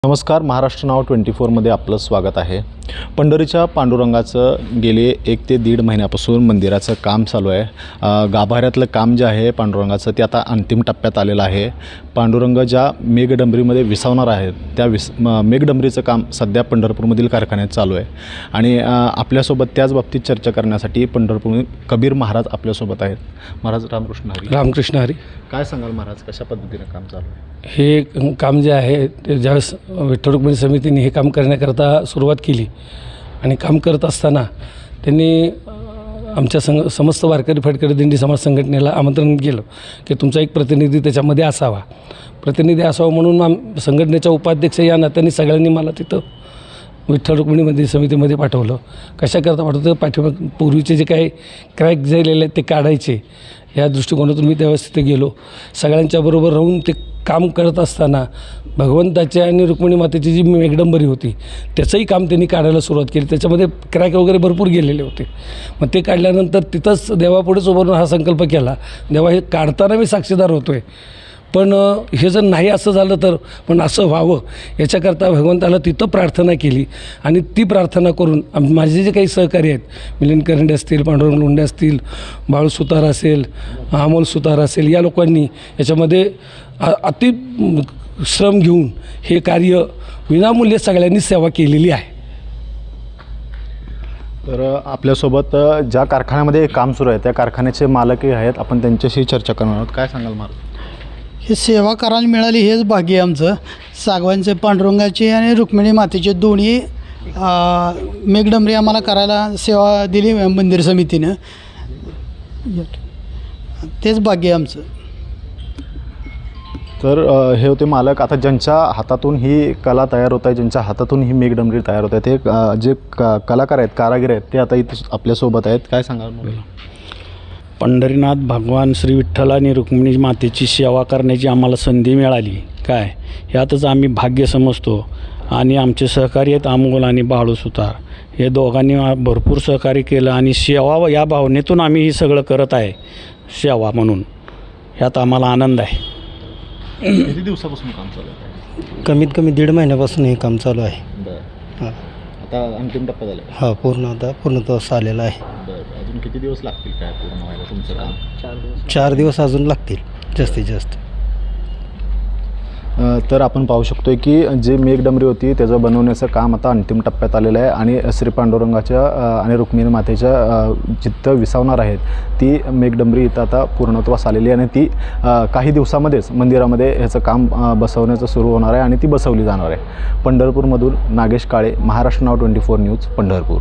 नमस्कार, महाराष्ट्र नाव 24मध्ये आपलं स्वागत आहे। पंढरीच्या पांडुरंगाचं गेले 1 ते 1.5 महिन्यापासून मंदिराचं काम चालू आहे। गाभाऱ्यातलं काम जे आहे पांडुरंगाचं ते आता अंतिम टप्प्यात आलेलं आहे। पांडुरंग ज्या मेघडंबरीमध्ये विसावणार आहेत त्या मेघडंबरीचं काम सध्या पंढरपूरमधील कारखान्यात चालू आहे आणि आपल्यासोबत त्याच बाबतीत चर्चा करण्यासाठी पंढरपूर कबीर महाराज आपल्यासोबत आहेत। महाराज रामकृष्ण हरी। रामकृष्ण हरी। काय सांगाल महाराज, कशा पद्धतीने काम चालू आहे? हे काम जे आहे ते ज्यावेळेस विठ्ठल रुक्मिणी समितीने हे काम करण्याकरता सुरुवात केली आणि काम करत असताना त्यांनी आमच्या समस्त वारकरी फडकरी दिंडी समाज संघटनेला आमंत्रण केलं की तुमचा एक प्रतिनिधी त्याच्यामध्ये असावा। प्रतिनिधी असावा म्हणून संघटनेच्या उपाध्यक्ष या नात्याने सगळ्यांनी मला तिथं विठ्ठल रुक्मिणी मंदिर समितीमध्ये पाठवलं। कशाकरता पाठवतं, पाठीमाग पूर्वीचे जे काही क्रॅक झालेले आहेत ते काढायचे या दृष्टिकोनातून मी त्यावेळेस तिथे गेलो। सगळ्यांच्याबरोबर राहून ते काम करत असताना भगवंताच्या आणि रुक्मिणी मातेची जी मेघडंबरी होती त्याचंही काम त्यांनी काढायला सुरुवात केली। त्याच्यामध्ये क्रॅक वगैरे भरपूर गेलेले होते। मग ते काढल्यानंतर तिथंच देवापुढेच उभारून हा संकल्प केला, देवा हे काढताना मी साक्षीदार होतो आहे, पण हे जर नाही असं झालं तर पण असं व्हावं याच्याकरता भगवंताला तिथं प्रार्थना केली आणि ती प्रार्थना करून माझे जे काही सहकारी आहेत, मिलिंद करंडे असतील, पांडुरंग लोंढे असतील, बाळू सुतार असेल, अमोल सुतार असेल, या लोकांनी याच्यामध्ये अति श्रम घेऊन हे कार्य विनामूल्य सगळ्यांनी सेवा केलेली आहे। तर आपल्यासोबत ज्या कारखान्यामध्ये काम सुरू आहे त्या कारखान्याचे मालकही आहेत, आपण त्यांच्याशी चर्चा करणार आहोत। काय सांगाल महाराज? हे सेवा करायला मिळाली हेच भाग्य आहे आमचं। सागवानचे, पांडुरंगाची आणि रुक्मिणी मातेचे दोन्ही मेघडंबरी आम्हाला करायला सेवा दिली मंदिर समितीनं, तेच भाग्य आहे आमचं। तर हे होते मालक। आता ज्यांच्या हातातून ही कला तयार होत आहे, ज्यांच्या हातातून ही मेघडंबरी तयार होत आहे, ते जे कलाकार आहेत, कारागीर आहेत, ते आता इथे आपल्यासोबत आहेत। काय सांगाल? पंढरीनाथ भगवान श्री विठ्ठल आणि रुक्मिणी मातेची सेवा करण्याची आम्हाला संधी मिळाली, काय यातच आम्ही भाग्य समजतो। आणि आमचे सहकारी आहेत अमोल आणि बाळू सुतार, हे दोघांनी भरपूर सहकार्य केलं आणि सेवा या भावनेतून आम्ही हे सगळं करत आहे, सेवा म्हणून। ह्यात आम्हाला आनंद आहे। किती दिवसापासून काम चालू आहे? कमीत कमी 1.5 महिन्यापासून हे काम चालू आहे। बरं, हां आता अंतिम टप्पा झाला? हां, पूर्णत्वास आलेला आहे। बरं, अजून किती दिवस लागतील काय पूर्ण व्हायला तुमचं काम? 4 दिवस अजून लागतील जास्तीत जास्त। तर आपण पाहू शकतो की जे मेघडंबरी होती त्याचं बनवण्याचं काम आता अंतिम टप्प्यात आलेलं आहे आणि श्री पांडुरंगाच्या आणि रुक्मिणी मातेच्या जिथं विसावणार आहेत ती मेघडंबरी इथं आता पूर्णत्वास आलेली आहे आणि ती काही दिवसामध्येच मंदिरामध्ये ह्याचं काम बसवण्याचं सुरू होणार आहे आणि ती बसवली जाणार आहे। पंढरपूरमधून नागेश काळे, महाराष्ट्र नाव 24 न्यूज, पंढरपूर।